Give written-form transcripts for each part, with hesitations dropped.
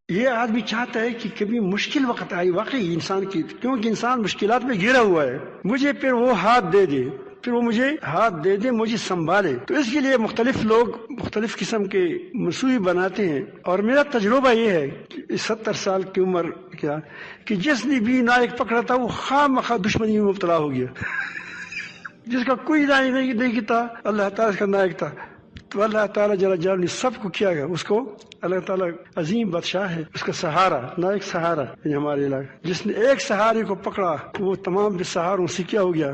یہ آدمی چاہتا ہے کہ کبھی مشکل وقت آئی واقعی انسان کی، کیونکہ انسان مشکلات میں گھرا ہوا ہے، مجھے پھر وہ ہاتھ دے دے، پھر وہ مجھے ہاتھ دے دے، مجھے سنبھالے۔ تو اس کے لیے مختلف لوگ مختلف قسم کے منصوبے بناتے ہیں، اور میرا تجربہ یہ ہے کہ 70 سال کی عمر کیا کہ جس نے بھی نائک پکڑا تھا وہ خواہ مخواہ دشمنی میں مبتلا ہو گیا۔ جس کا کوئی نائک نہیں تھا، اللہ تعالیٰ کا نائک تھا، تو اللہ تعالیٰ جل جلالہ نے سب کو کیا گیا، اس کو اللہ تعالیٰ عظیم بادشاہ ہے، اس کا سہارا، نائک سہارا ہے ہمارے علاقے۔ جس نے ایک سہارے کو پکڑا وہ تمام بے سہاروں سے کیا ہو گیا،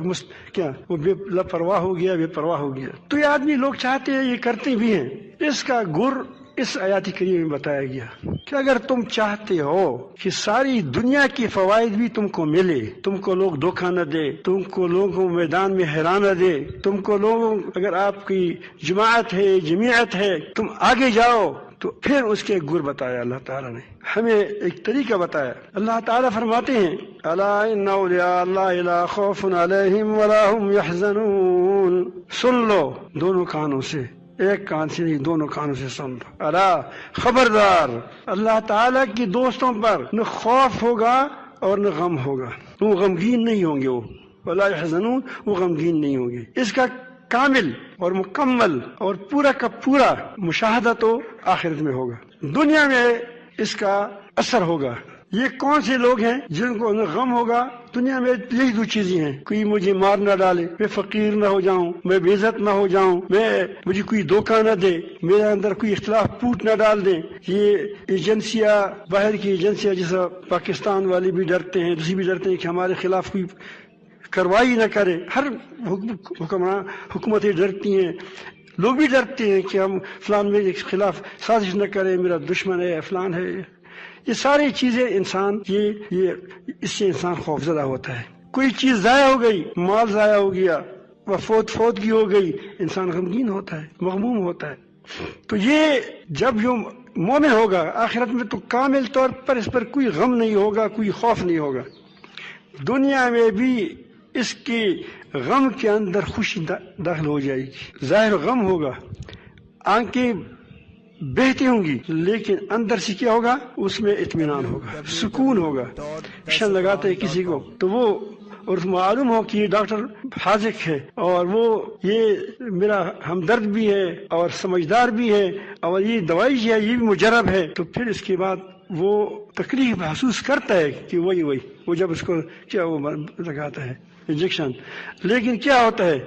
کیا وہ بے لاپرواہ ہو گیا، بے پرواہ ہو گیا۔ تو یہ آدمی لوگ چاہتے ہیں، یہ کرتے بھی ہیں۔ اس کا گر اس آیات کریمہ میں بتایا گیا کہ اگر تم چاہتے ہو کہ ساری دنیا کی فوائد بھی تم کو ملے، تم کو لوگ دھوکہ نہ دے، تم کو لوگوں میدان میں حیران نہ دے، تم کو لوگوں اگر آپ کی جماعت ہے، جمعیت ہے، تم آگے جاؤ، تو پھر اس کے گر بتایا اللہ تعالیٰ نے، ہمیں ایک طریقہ بتایا۔ اللہ تعالیٰ فرماتے ہیں الا ان اولیاء اللہ لا خوف علیہم ولا هم يحزنون۔ سن لو دونوں کانوں سے، ایک کان سے نہیں، دونوں کانوں سے سن لو۔ الا خبردار، اللہ تعالیٰ کی دوستوں پر نہ خوف ہوگا اور نہ غم ہوگا، وہ غمگین نہیں ہوں گے، وہ ولا يحزنون، وہ غمگین نہیں ہوں گے۔ اس کا کامل اور مکمل اور پورا کا پورا مشاہدہ تو آخرت میں ہوگا، دنیا میں اس کا اثر ہوگا۔ یہ کون سے لوگ ہیں جن کو غم ہوگا؟ دنیا میں یہی دو چیزیں ہیں، کوئی مجھے مار نہ ڈالے، میں فقیر نہ ہو جاؤں، میں بے عزت نہ ہو جاؤں، مجھے کوئی دھوکہ نہ دے، میرے اندر کوئی اختلاف پوٹ نہ ڈال دیں۔ یہ ایجنسیاں، باہر کی ایجنسیاں، جیسا پاکستان والے بھی ڈرتے ہیں، دوسری بھی ڈرتے ہیں کہ ہمارے خلاف کوئی کارروائی نہ کرے، ہر حکومتیں ڈرتی ہیں، لوگ بھی ڈرتے ہیں کہ ہم فلان میرے خلاف سازش نہ کرے، میرا دشمن ہے، فلان ہے۔ یہ ساری چیزیں انسان یہ اس سے انسان خوفزدہ ہوتا ہے۔ کوئی چیز ضائع ہو گئی، مال ضائع ہو گیا، فوتگی ہو گئی، انسان غمگین ہوتا ہے، مغموم ہوتا ہے۔ تو یہ جب جو مومن ہوگا آخرت میں تو کامل طور پر اس پر کوئی غم نہیں ہوگا، کوئی خوف نہیں ہوگا۔ دنیا میں بھی اس کے غم کے اندر خوشی داخل ہو جائے گی، ظاہر غم ہوگا، آنکھیں بہتی ہوں گی، لیکن اندر سے کیا ہوگا؟ اس میں اطمینان ہوگا، سکون ہوگا۔ انجیکشن لگاتے ہیں کسی کو تو وہ اور معلوم ہو کہ یہ ڈاکٹر حاذق ہے اور وہ یہ میرا ہمدرد بھی ہے اور سمجھدار بھی ہے اور یہ دوائی جو ہے یہ بھی مجرب ہے، تو پھر اس کے بعد وہ تکلیف محسوس کرتا ہے کہ وہی وہ جب اس کو کیا وہ لگاتا ہے انجیکشن، لیکن کیا ہوتا ہے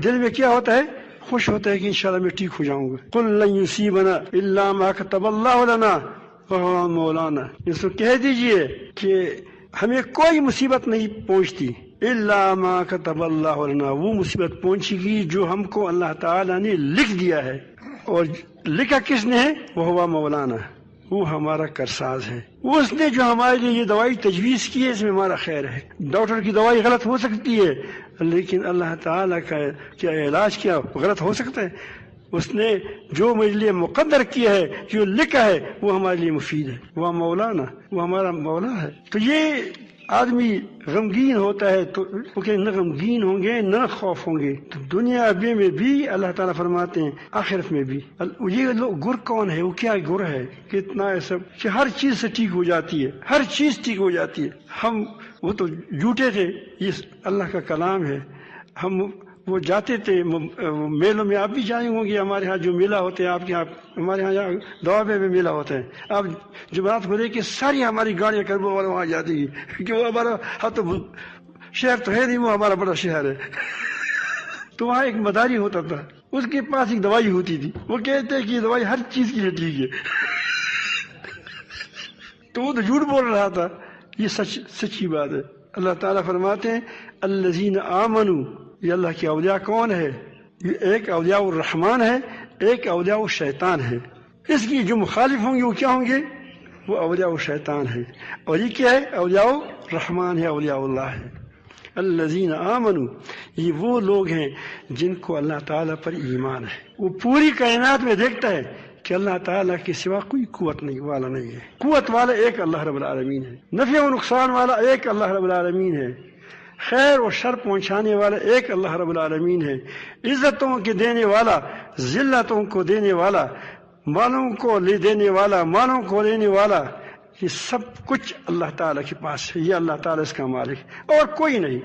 دل میں؟ کیا ہوتا ہے؟ خوش ہوتا ہے کہ انشاءاللہ میں ٹھیک ہو جاؤں گا۔ قل لن یصیبنا الا ما كتب اللہ لنا وهو مولانا، اس کو کہہ دیجئے کہ ہمیں کوئی مصیبت نہیں پہنچتی، الا ما كتب اللہ لنا، وہ مصیبت پہنچے گی جو ہم کو اللہ تعالیٰ نے لکھ دیا ہے، اور لکھا کس نے ہے؟ وهو مولانا، وہ ہمارا کرساز ہے، اس نے جو ہمارے لیے یہ دوائی تجویز کی ہے، اس میں ہمارا خیر ہے۔ ڈاکٹر کی دوائی غلط ہو سکتی ہے، لیکن اللہ تعالیٰ کا کیا علاج کیا غلط ہو سکتا ہے؟ اس نے جو میرے لیے مقدر کیا ہے، جو لکھا ہے، وہ ہمارے لیے مفید ہے، وہ مولانا، وہ ہمارا مولا ہے۔ تو یہ آدمی غمگین ہوتا ہے تو نہ غمگین ہوں گے نہ خوف ہوں گے، تو دنیا میں بھی اللہ تعالیٰ فرماتے ہیں آخرت میں بھی۔ یہ لوگ گر کون ہے؟ وہ کیا گر ہے؟ کتنا ایسا کہ ہر چیز سے ٹھیک ہو جاتی ہے، ہر چیز ٹھیک ہو جاتی ہے۔ ہم وہ تو جھوٹے تھے، یہ اللہ کا کلام ہے۔ ہم وہ جاتے تھے میلوں میں، آپ بھی جائیں ہوں گے، ہمارے ہاں جو میلہ ہوتے ہیں، آپ کے یہاں ہمارے ہاں دوابے میں میلہ ہوتا ہے، آپ جمعرات کو دیکھ کے ساری ہماری گاڑیاں کربو والے وہاں جاتی ہیں، کیونکہ وہ ہمارا ہاں تو شہر تو ہے نہیں، وہ ہمارا بڑا شہر ہے۔ تو وہاں ایک مداری ہوتا تھا، اس کے پاس ایک دوائی ہوتی تھی، وہ کہتے ہیں کہ یہ دوائی ہر چیز کے لیے ٹھیک ہے۔ تو وہ تو جھوٹ بول رہا تھا، یہ سچی بات ہے۔ اللہ تعالیٰ فرماتے ہیں الذین آمنوا، یہ اللہ کے اولیاء کون ہے؟ یہ ایک اولیاء الرحمن ہے، ایک اولیاء الشیطان ہے۔ اس کی جو مخالف ہوں گے وہ کیا ہوں گے؟ وہ اولیاء الشیطان ہے، اور یہ کیا ہے؟ اولیاء الرحمن ہے، اولیاء اللہ ہے۔ الذین آمنوا، یہ وہ لوگ ہیں جن کو اللہ تعالیٰ پر ایمان ہے، وہ پوری کائنات میں دیکھتا ہے کہ اللہ تعالیٰ کے سوا کوئی قوت نہیں والا نہیں ہے، قوت والا ایک اللہ رب العالمین ہے، نفع و نقصان والا ایک اللہ رب العالمین ہے، خیر و شر پہنچانے والا ایک اللہ رب العالمین ہے، عزتوں کے دینے والا، ذلتوں کو دینے والا، مالوں کو لے دینے والا، مالوں کو لینے والا، یہ سب کچھ اللہ تعالیٰ کے پاس ہے، یہ اللہ تعالیٰ اس کا مالک اور کوئی نہیں۔